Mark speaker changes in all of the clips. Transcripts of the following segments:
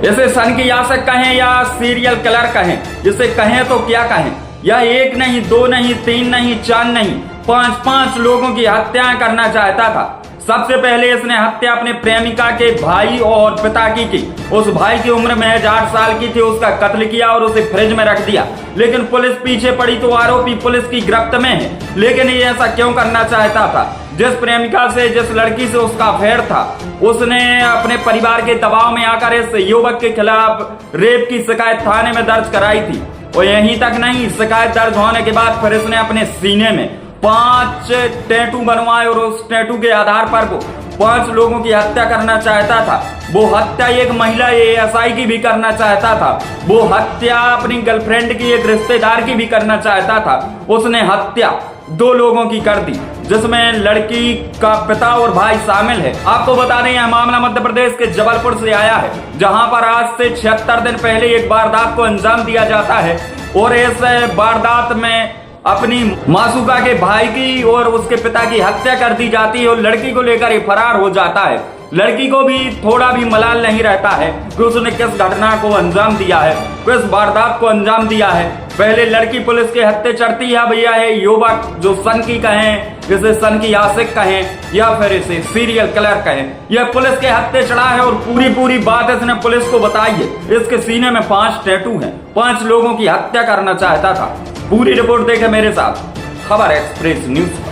Speaker 1: इसे सन की आशिक कहें या सीरियल किलर कहें, इसे कहें तो क्या कहें। यह एक नहीं, दो नहीं, तीन नहीं, चार नहीं, पांच लोगों की हत्याएं करना चाहता था। सबसे पहले इसने हत्या अपने प्रेमिका के भाई और पिता की। उस भाई की उम्र महज 8 साल की थी। उसका कत्ल किया और उसे फ्रिज में रख दिया। लेकिन पुलिस पीछे पड़ी तो आरोपी पुलिस की गिरफ्त में है। लेकिन ये ऐसा क्यों करना चाहता था? जिस प्रेमिका से, जिस लड़की से उसका अफेयर था, उसने अपने परिवार के दबाव में आकर इस युवक के खिलाफ रेप की शिकायत थाने में दर्ज कराई थी। और यहीं तक नहीं, शिकायत दर्ज होने के बाद फिर इसने अपने सीने में 5 टैटू बनवाए और उस टैटू के आधार पर वो 5 लोगों की हत्या करना चाहता था। वो हत्या एक महिला एएसआई की भी करना चाहता था। वो हत्या अपनी गर्लफ्रेंड की एक रिश्तेदार की भी करना चाहता था। उसने हत्या 2 लोगों की कर दी, जिसमें लड़की का पिता और भाई शामिल है। आपको बता दें, यह मामला मध्य प्रदेश के जबलपुर से आया है, जहां पर आज से 76 दिन पहले एक वारदात को अंजाम दिया जाता है। और इस वारदात में अपनी मासूका के भाई की और उसके पिता की हत्या कर दी जाती है और लड़की को लेकर ये फरार हो जाता है। लड़की को भी थोड़ा भी मलाल नहीं रहता है कि उसने किस घटना को अंजाम दिया है, किस वारदात को अंजाम दिया है। पहले लड़की पुलिस के हत्थे चढ़ती है। भैया है युवक जो सन की कहें, इसे सन की आशिक कहें या फिर इसे सीरियल किलर कहें, यह पुलिस के हत्थे चढ़ा है और पूरी बात इसने पुलिस को बताई है। इसके सीने में 5 टैटू हैं। 5 लोगों की हत्या करना चाहता था। पूरी रिपोर्ट देखें मेरे साथ खबर एक्सप्रेस न्यूज।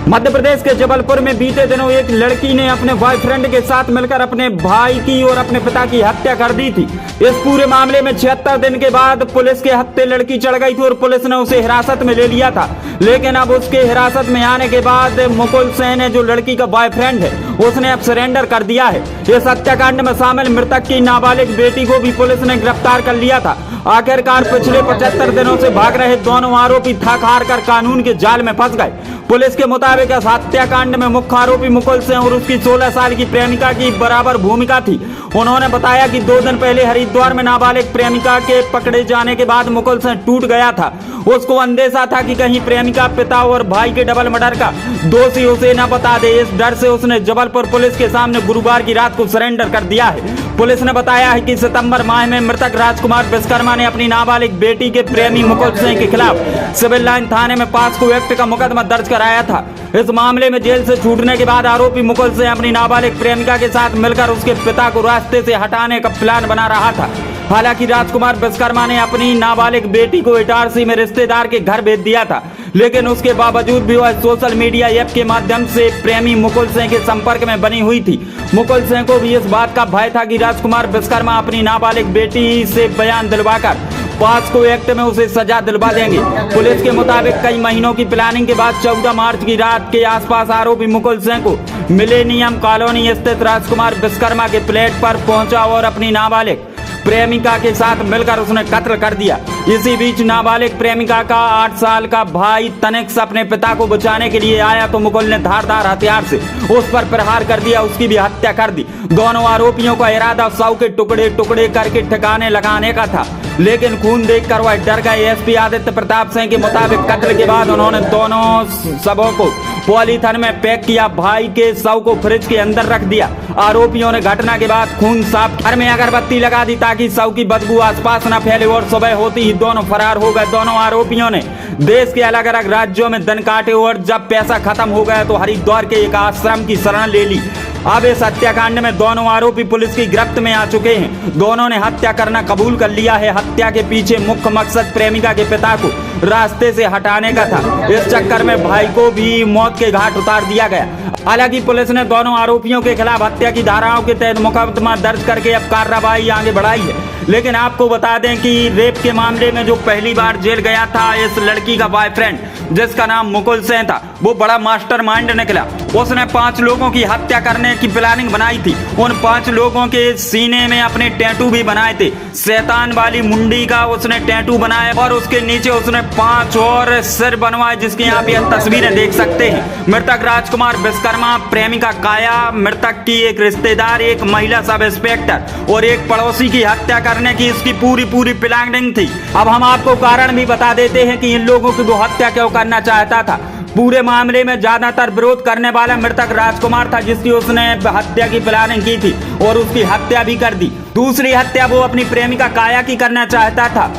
Speaker 2: मध्य प्रदेश के जबलपुर में बीते दिनों एक लड़की ने अपने बॉयफ्रेंड के साथ मिलकर अपने भाई की और अपने पिता की हत्या कर दी थी। इस पूरे मामले में 76 दिन के बाद पुलिस के हत्थे लड़की चढ़ गई थी और पुलिस ने उसे हिरासत में ले लिया था। लेकिन अब उसके हिरासत में आने के बाद मुकुल सेन, जो लड़की का बॉयफ्रेंड है, उसने अब सरेंडर कर दिया है। इस हत्याकांड में शामिल मृतक की नाबालिग बेटी को भी पुलिस ने गिरफ्तार कर लिया था। आखिरकार पिछले 75 दिनों से भाग रहे दोनों आरोपी थक हार कर कानून के जाल में फंस गए। पुलिस के मुताबिक इस हत्याकांड में मुख्य आरोपी मुकुल सिंह और उसकी 16 साल की प्रेमिका की बराबर भूमिका थी। उन्होंने बताया कि 2 दिन पहले हरिद्वार में नाबालिग प्रेमिका के पकड़े जाने के बाद मुकुल सिंह टूट गया था। उसको अंदेशा था कि कहीं प्रेमिका, पिता और भाई के डबल मर्डर का दोषी उसे न बता दे। इस डर से उसने जबलपुर पुलिस के सामने गुरुवार की रात को सरेंडर कर दिया है। पुलिस ने बताया है कि सितंबर माह में मृतक राजकुमार विश्वकर्मा ने अपनी नाबालिग बेटी के प्रेमी मुकुल सिंह के खिलाफ सिविल लाइन थाने में पॉक्सो एक्ट का मुकदमा दर्ज कराया था। इस मामले में जेल से छूटने के बाद आरोपी मुकुल सिंह अपनी नाबालिग प्रेमिका के साथ मिलकर उसके पिता को रास्ते से हटाने का प्लान बना रहा था। हालांकि राजकुमार विश्वकर्मा ने अपनी नाबालिग बेटी को इटारसी में रिश्तेदार के घर भेज दिया था, लेकिन उसके बावजूद भी वह सोशल मीडिया ऐप के माध्यम से प्रेमी मुकुल सिंह के संपर्क में बनी हुई थी। मुकुल सिंह को भी इस बात का भय था कि राजकुमार विश्वकर्मा अपनी नाबालिग बेटी से बयान दिलवाकर पॉक्सो एक्ट में उसे सजा दिलवा देंगे। पुलिस के मुताबिक कई महीनों की प्लानिंग के बाद 14 मार्च की रात के आसपास आरोपी मुकुल सिंह को मिलेनियम कॉलोनी स्थित राजकुमार विश्वकर्मा के फ्लैट पर पहुंचा और अपनी नाबालिग प्रेमिका के साथ मिलकर उसने कत्ल कर दिया। इसी बीच नाबालिग प्रेमिका का 8 साल का भाई तनिक्स अपने पिता को बचाने के लिए आया तो मुकुल ने धारदार हथियार से उस पर प्रहार कर दिया, उसकी भी हत्या कर दी। दोनों आरोपियों का इरादा शव के टुकड़े टुकड़े करके ठिकाने लगाने का था, लेकिन खून देखकर वह डर गए। एसपी आदित्य प्रताप सिंह के मुताबिक कत्ल के बाद उन्होंने दोनों शवों को पॉलीथिन में पैक किया, भाई के शव को फ्रिज के अंदर रख दिया। आरोपियों ने घटना के बाद खून साफ घर में अगरबत्ती लगा दी ताकि शव की बदबू आसपास न फैले और सुबह होती ही दोनों फरार हो गए। दोनों आरोपियों ने देश के अलग अलग राज्यों में दिन काटे और जब पैसा खत्म हो गया तो हरिद्वार के एक आश्रम की शरण ले ली। अब इस हत्याकांड में दोनों आरोपी पुलिस की गिरफ्त में आ चुके हैं। दोनों ने हत्या करना कबूल कर लिया है। हत्या के पीछे मुख्य मकसद प्रेमिका के पिता को रास्ते से हटाने का था। इस चक्कर में भाई को भी मौत के घाट उतार दिया गया। हालांकि पुलिस ने दोनों आरोपियों के खिलाफ हत्या की धाराओं के तहत मुकदमा दर्ज करके अब कार्रवाई आगे बढ़ाई है। लेकिन आपको बता दें कि रेप के मामले में जो पहली बार जेल गया था इस लड़की का बॉयफ्रेंड, जिसका नाम मुकुल सिंह था, वो बड़ा मास्टरमाइंड निकला। उसने 5 लोगों की हत्या करने की प्लानिंग बनाई थी। उन 5 लोगों के सीने में अपने टैटू भी बनाए थे। शैतान वाली मुंडी का उसने टैटू बनाया और उसके नीचे उसने 5 और सिर बनवाए, जिसकी आप यह तस्वीरें देख सकते हैं। मृतक राजकुमार विश्वकर्मा, प्रेमिका काया, मृतक की एक रिश्तेदार, एक महिला सब इंस्पेक्टर और एक पड़ोसी की हत्या कर करने की इसकी पूरी प्लानिंग थी। अब हम आपको कारण भी बता देते हैं कि इन लोगों की वो हत्या क्यों करना चाहता था। पूरे मामले में ज्यादातर विरोध करने वाला मृतक राजकुमार था, जिसकी उसने हत्या की प्लानिंग की थी और उसकी हत्या भी कर दी। दूसरी हत्या वो अपनी प्रेमिका काया की करना चाहता था,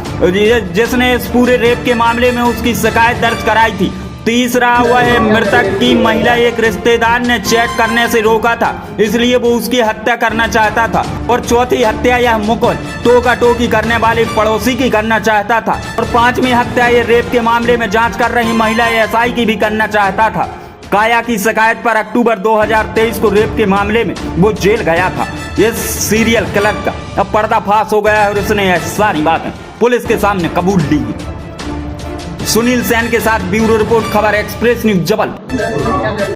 Speaker 2: जिसने इस पूरे रेप के मामले में उसकी शिकायत दर्ज कराई थी। तीसरा वह मृतक की महिला एक रिश्तेदार ने चेक करने से रोका था, इसलिए वो उसकी हत्या करना चाहता था। और चौथी हत्या यह मुकुल टोका टोकी करने वाले पड़ोसी की करना चाहता था। और पांचवी हत्या ये रेप के मामले में जांच कर रही महिला एसआई की भी करना चाहता था। काया की शिकायत पर अक्टूबर 2023 को रेप के मामले में वो जेल गया था। इस सीरियल किलर का अब पर्दाफाश हो गया है और उसने यह सारी बातें पुलिस के सामने कबूल ली। सुनील सेन के साथ ब्यूरो रिपोर्ट, खबर एक्सप्रेस न्यूज जबलपुर।